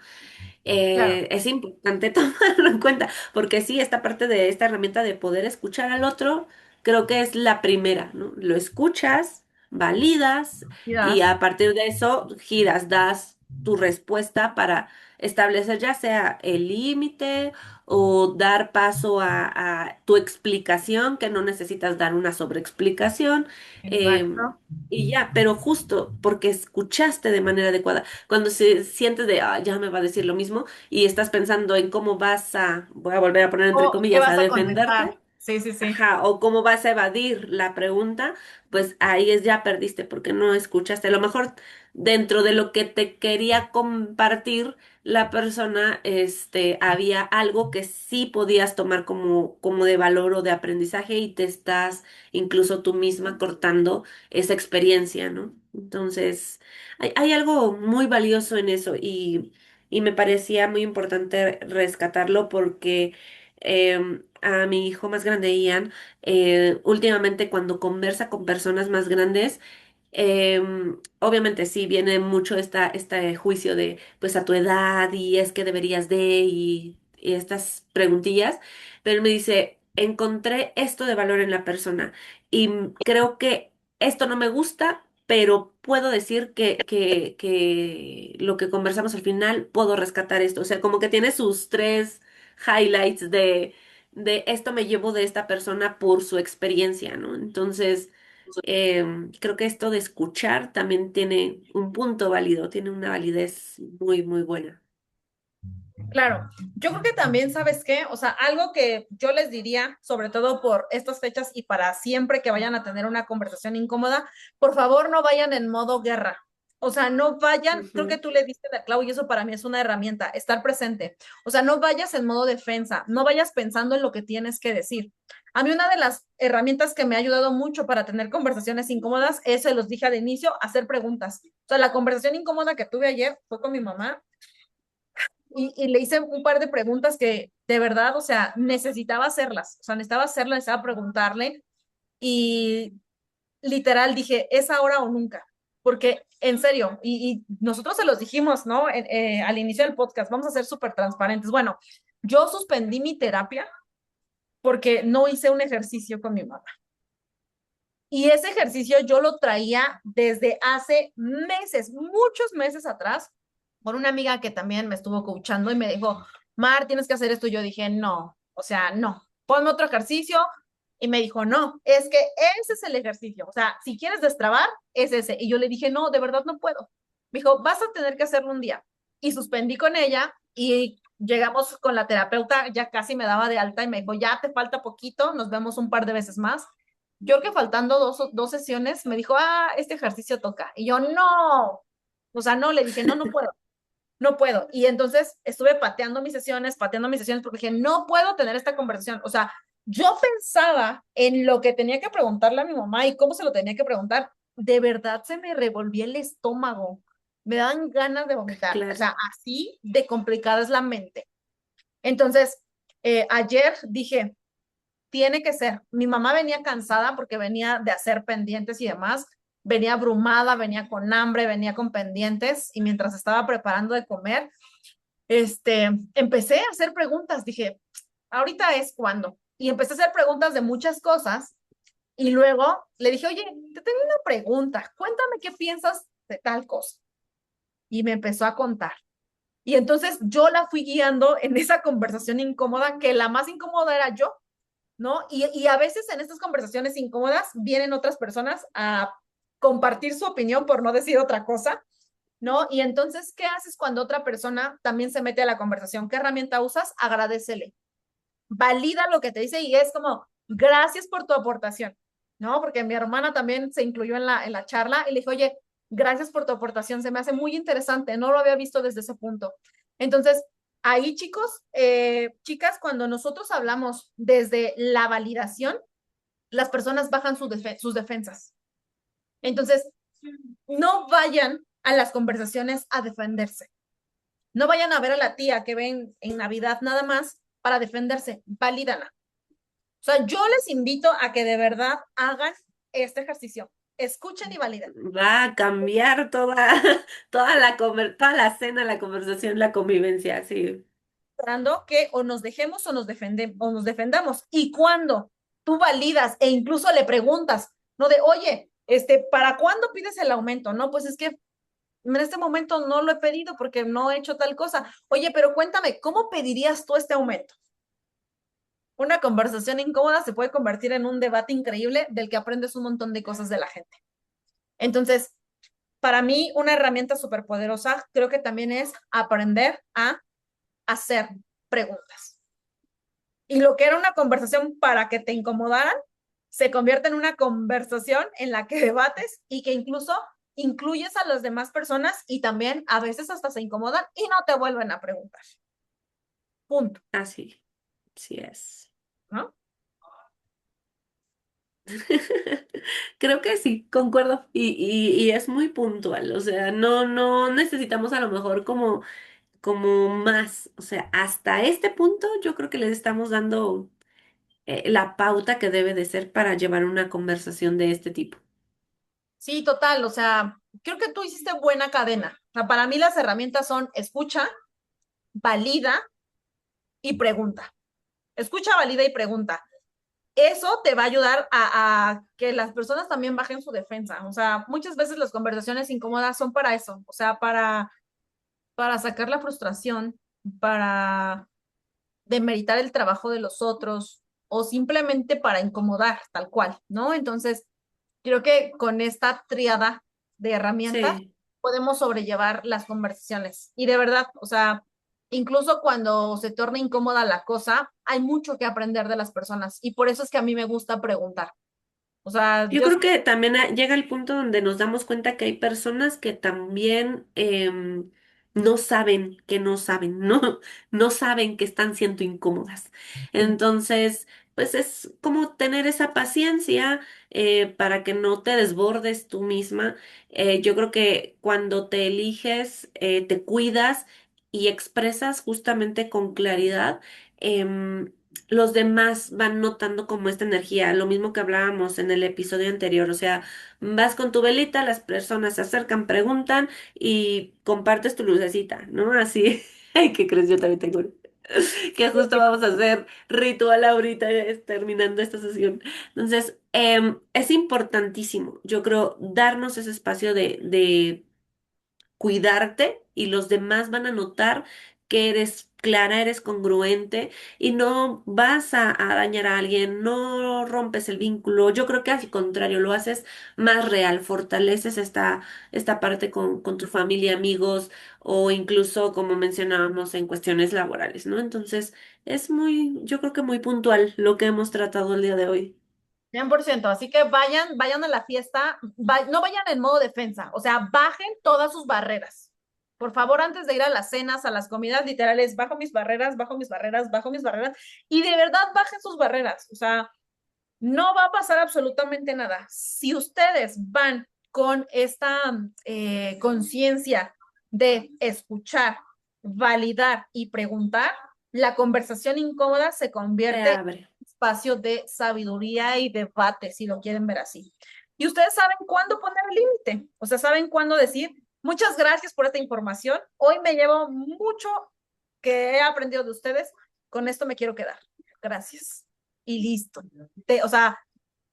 Claro. Es importante tomarlo en cuenta, porque sí, esta parte de esta herramienta de poder escuchar al otro, creo que es la primera, ¿no? Lo escuchas, validas Y y das, a partir de eso giras, das tu respuesta para establecer ya sea el límite o dar paso a tu explicación, que no necesitas dar una sobreexplicación. eh, exacto. y ya, pero justo porque escuchaste de manera adecuada. Cuando se sientes de, ah, ya me va a decir lo mismo y estás pensando en cómo vas a, voy a volver a poner entre ¿O qué comillas, a vas a defenderte, contestar? Sí, sí, sí. ajá, o cómo vas a evadir la pregunta, pues ahí es ya perdiste porque no escuchaste. A lo mejor dentro de lo que te quería compartir la persona, había algo que sí podías tomar como de valor o de aprendizaje y te estás incluso tú misma cortando esa experiencia, ¿no? Entonces, hay algo muy valioso en eso y me parecía muy importante rescatarlo porque a mi hijo más grande, Ian, últimamente cuando conversa con personas más grandes, obviamente sí viene mucho este juicio de, pues a tu edad y es que deberías y estas preguntillas, pero él me dice, encontré esto de valor en la persona y creo que esto no me gusta. Pero puedo decir que lo que conversamos al final, puedo rescatar esto. O sea, como que tiene sus tres highlights de esto me llevo de esta persona por su experiencia, ¿no? Entonces, creo que esto de escuchar también tiene un punto válido, tiene una validez muy, muy buena. Claro, yo creo que también, ¿sabes qué? O sea, algo que yo les diría, sobre todo por estas fechas y para siempre que vayan a tener una conversación incómoda, por favor no vayan en modo guerra. O sea, no vayan, creo que Ujú. tú le diste la clave y eso para mí es una herramienta, estar presente. O sea, no vayas en modo defensa, no vayas pensando en lo que tienes que decir. A mí una de las herramientas que me ha ayudado mucho para tener conversaciones incómodas es, se los dije al inicio, hacer preguntas. O sea, la conversación incómoda que tuve ayer fue con mi mamá y le hice un par de preguntas que de verdad, o sea, necesitaba hacerlas, o sea, necesitaba preguntarle y literal dije, es ahora o nunca, porque en serio, y nosotros se los dijimos, ¿no? Al inicio del podcast, vamos a ser súper transparentes. Bueno, yo suspendí mi terapia porque no hice un ejercicio con mi mamá. Y ese ejercicio yo lo traía desde hace meses, muchos meses atrás, por una amiga que también me estuvo coachando y me dijo, Mar, tienes que hacer esto. Y yo dije, no, o sea, no, ponme otro ejercicio. Y me dijo, no, es que ese es el ejercicio. O sea, si quieres destrabar, es ese. Y yo le dije, no, de verdad no puedo. Me dijo, vas a tener que hacerlo un día. Y suspendí con ella y llegamos con la terapeuta, ya casi me daba de alta y me dijo, ya te falta poquito, nos vemos un par de veces más. Yo que faltando dos sesiones, me dijo, este ejercicio toca. Y yo, no, o sea, no, le dije, no, no puedo, no puedo. Y entonces estuve pateando mis sesiones, porque dije, no puedo tener esta conversación. O sea, yo pensaba en lo que tenía que preguntarle a mi mamá y cómo se lo tenía que preguntar. De verdad se me revolvía el estómago. Me daban ganas de vomitar. O Claro. sea, así de complicada es la mente. Entonces, ayer dije, tiene que ser. Mi mamá venía cansada porque venía de hacer pendientes y demás, venía abrumada, venía con hambre, venía con pendientes y mientras estaba preparando de comer, empecé a hacer preguntas. Dije, ahorita es cuando. Y empecé a hacer preguntas de muchas cosas y luego le dije, oye, te tengo una pregunta, cuéntame qué piensas de tal cosa. Y me empezó a contar. Y entonces yo la fui guiando en esa conversación incómoda, que la más incómoda era yo, ¿no? Y a veces en estas conversaciones incómodas vienen otras personas a compartir su opinión, por no decir otra cosa, ¿no? Y entonces, ¿qué haces cuando otra persona también se mete a la conversación? ¿Qué herramienta usas? Agradecele. Valida lo que te dice y es como, gracias por tu aportación, ¿no? Porque mi hermana también se incluyó en la charla y le dije, oye, gracias por tu aportación, se me hace muy interesante, no lo había visto desde ese punto. Entonces, ahí chicos, chicas, cuando nosotros hablamos desde la validación, las personas bajan sus defensas. Entonces, no vayan a las conversaciones a defenderse. No vayan a ver a la tía que ven en Navidad nada más para defenderse. Valídala. O sea, yo les invito a que de verdad hagan este ejercicio. Escuchen y validen. Va a cambiar toda, toda la cena, la conversación, la convivencia, sí. Esperando que o nos dejemos o nos defendamos. Y cuando tú validas e incluso le preguntas, no de, oye, ¿para cuándo pides el aumento? No, pues es que en este momento no lo he pedido porque no he hecho tal cosa. Oye, pero cuéntame, ¿cómo pedirías tú este aumento? Una conversación incómoda se puede convertir en un debate increíble del que aprendes un montón de cosas de la gente. Entonces, para mí, una herramienta súper poderosa creo que también es aprender a hacer preguntas. Y lo que era una conversación para que te incomodaran, se convierte en una conversación en la que debates y que incluso incluyes a las demás personas y también a veces hasta se incomodan y no te vuelven a preguntar. Punto, Así, sí es. ¿no? Creo que sí, concuerdo. Y es muy puntual. O sea, no necesitamos a lo mejor como más. O sea, hasta este punto yo creo que les estamos dando la pauta que debe de ser para llevar una conversación de este tipo. Sí, total, o sea, creo que tú hiciste buena cadena. O sea, para mí las herramientas son escucha, valida y pregunta. Escucha, valida y pregunta. Eso te va a ayudar a que las personas también bajen su defensa. O sea, muchas veces las conversaciones incómodas son para eso, o sea, para sacar la frustración, para demeritar el trabajo de los otros o simplemente para incomodar, tal cual, ¿no? Entonces, creo que con esta tríada de herramientas Sí, podemos sobrellevar las conversaciones. Y de verdad, o sea, incluso cuando se torna incómoda la cosa, hay mucho que aprender de las personas y por eso es que a mí me gusta preguntar. O sea, Yo creo que también llega el punto donde nos damos cuenta que hay personas que también no saben que no saben, no, no saben que están siendo incómodas. Entonces, pues es como tener esa paciencia para que no te desbordes tú misma. Yo creo que cuando te eliges, te cuidas y expresas justamente con claridad. em, los demás van notando como esta energía, lo mismo que hablábamos en el episodio anterior, o sea, vas con tu velita, las personas se acercan, preguntan y compartes tu lucecita, ¿no? Así, ay, ¿qué crees? Yo también tengo una. Que justo vamos a hacer ritual ahorita terminando esta sesión. Entonces, es importantísimo, yo creo, darnos ese espacio de cuidarte y los demás van a notar que eres clara, eres congruente y no vas a dañar a alguien, no rompes el vínculo. Yo creo que al contrario, lo haces más real, fortaleces esta parte con tu familia, amigos o incluso, como mencionábamos, en cuestiones laborales, ¿no? Entonces, es muy, yo creo que muy puntual lo que hemos tratado el día de hoy. 100%, así que vayan a la fiesta, no vayan en modo defensa, o sea, bajen todas sus barreras. Por favor, antes de ir a las cenas, a las comidas literales, bajo mis barreras, bajo mis barreras, bajo mis barreras, y de verdad bajen sus barreras, o sea, no va a pasar absolutamente nada. Si ustedes van con esta conciencia de escuchar, validar y preguntar, la conversación incómoda se Se convierte en abre. un espacio de sabiduría y debate, si lo quieren ver así. Y ustedes saben cuándo poner el límite, o sea, saben cuándo decir, muchas gracias por esta información, hoy me llevo mucho que he aprendido de ustedes, con esto me quiero quedar. Gracias. Y listo. O sea,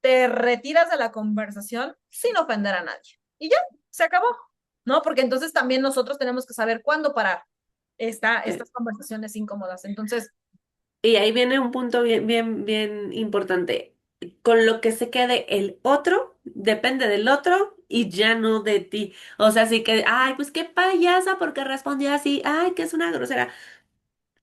te retiras de la conversación sin ofender a nadie. Y ya, se acabó. ¿No? Porque entonces también nosotros tenemos que saber cuándo parar estas conversaciones incómodas. Entonces, Y ahí viene un punto bien, bien, bien importante. Con lo que se quede el otro, depende del otro y ya no de ti. O sea, así que, ay, pues qué payasa porque respondió así, ay, que es una grosera.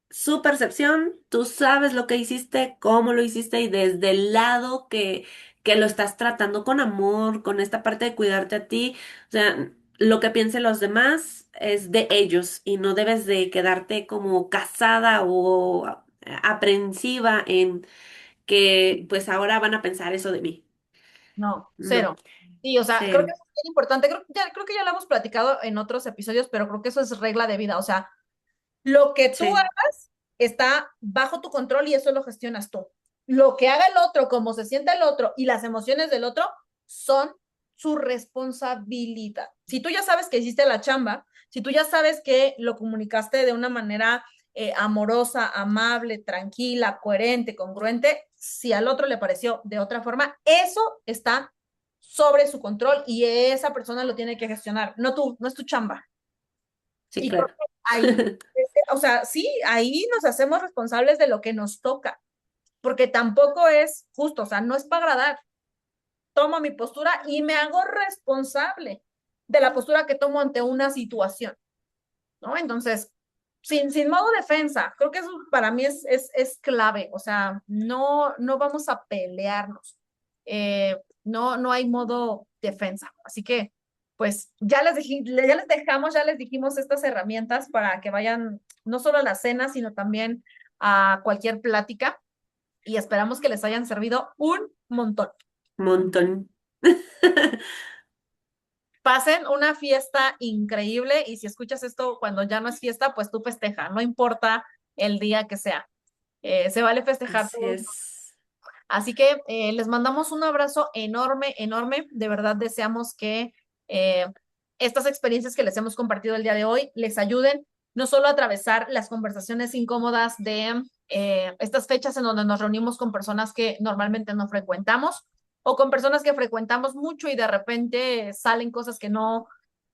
Su percepción, tú sabes lo que hiciste, cómo lo hiciste y desde el lado que lo estás tratando con amor, con esta parte de cuidarte a ti. O sea, lo que piensen los demás es de ellos y no debes de quedarte como casada o aprensiva en que pues ahora van a pensar eso de mí. no, No, cero. Sí, o sea, creo que cero. eso es bien importante. Creo que ya lo hemos platicado en otros episodios, pero creo que eso es regla de vida. O sea, lo que tú Sí, hagas está bajo tu control y eso lo gestionas tú. Lo que haga el otro, cómo se sienta el otro y las emociones del otro son su responsabilidad. Si tú ya sabes que hiciste la chamba, si tú ya sabes que lo comunicaste de una manera amorosa, amable, tranquila, coherente, congruente, si al otro le pareció de otra forma, eso está sobre su control y esa persona lo tiene que gestionar, no tú, no es tu chamba. sí, Y creo claro. que ahí, o sea, sí, ahí nos hacemos responsables de lo que nos toca, porque tampoco es justo, o sea, no es para agradar. Tomo mi postura y me hago responsable de la postura que tomo ante una situación, ¿no? Entonces, sin modo defensa, creo que eso para mí es clave, o sea, no vamos a pelearnos, no hay modo defensa, así que pues ya les dejamos, ya les dijimos estas herramientas para que vayan no solo a la cena, sino también a cualquier plática y esperamos que les hayan servido un montón. Montón. Pasen una fiesta increíble y si escuchas esto cuando ya no es fiesta, pues tú festeja, no importa el día que sea. Se vale festejar Así todos. es. Así que les mandamos un abrazo enorme, enorme. De verdad deseamos que eh, estas experiencias que les hemos compartido el día de hoy les ayuden no solo a atravesar las conversaciones incómodas de estas fechas en donde nos reunimos con personas que normalmente no frecuentamos o con personas que frecuentamos mucho y de repente salen cosas que no,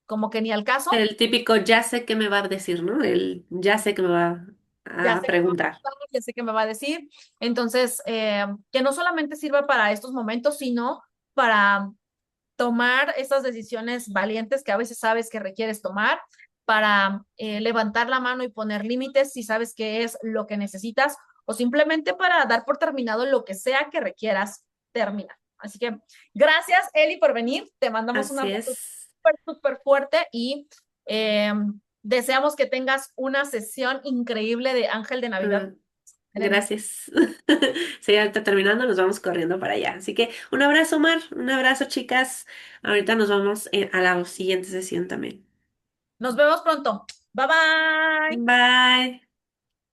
como que ni al caso. El típico ya sé qué me va a decir, ¿no? El ya sé que me va Ya a sé que me va a preguntar. preguntar, ya sé que me va a decir. Entonces, que no solamente sirva para estos momentos, sino para tomar esas decisiones valientes que a veces sabes que requieres tomar para levantar la mano y poner límites si sabes que es lo que necesitas o simplemente para dar por terminado lo que sea que requieras terminar. Así que gracias, Eli, por venir. Te mandamos un Así abrazo es. súper, súper fuerte y eh, deseamos que tengas una sesión increíble de Ángel de Navidad Mm, en este. gracias. Sí, ahorita terminando nos vamos corriendo para allá. Así que un abrazo, Mar, un abrazo, chicas. Ahorita nos vamos a la siguiente sesión también. Nos vemos pronto. Bye bye. Bye.